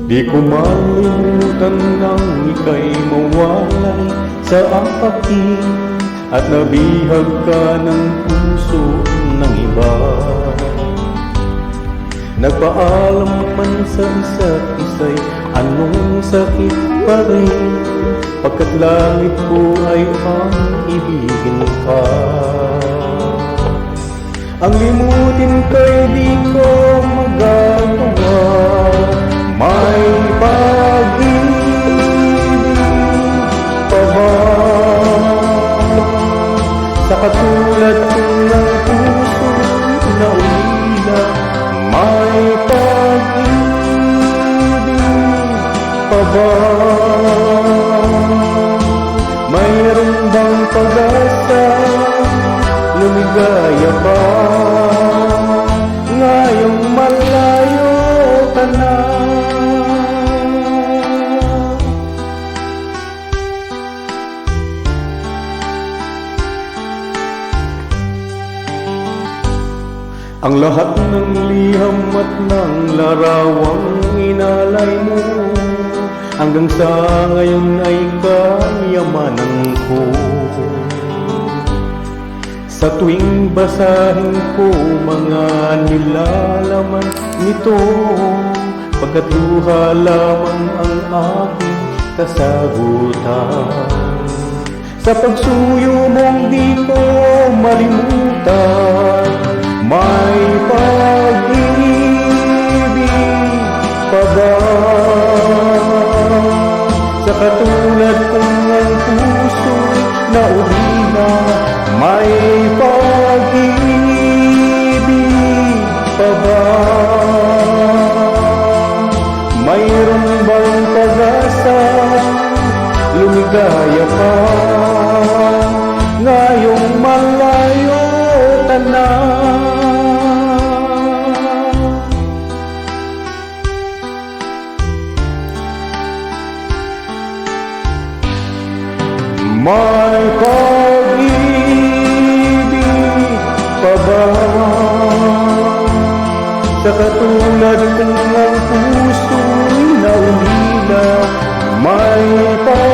Di ko malimutan nang ika'y mawalay sa akin at nabihag ka ng puso ng iba. Nagpaalam man sa isa't isa'y anong sakit pa rin, pagkat langit ko ay ang ibigin ka. Ang limutin ko'y di ko magagawa, may pag-ibig pa ba sa katulad kong ng puso na ulila? May pag-ibig pa ba? Mayroon bang pag-asa, lumigaya pa ngayong malayo ka na? Ang lahat ng liham at ng larawang inalay mo, hanggang sa ngayon ay kayamanan ko. Sa tuwing basahin ko mga nilalaman nito, pagkat luha lamang ang aking kasagutan. Sa pagsuyo mong di ko malimutan, may pag-ibig pa ba sa katulad kong ang puso na ulila? May pag-ibig pa ba? Mayroon bang pag-asa, lumigaya pa ngayong malayo ka na? May pag-ibig pa ba sa katulad kong ang puso'y naulila? May pag-ibig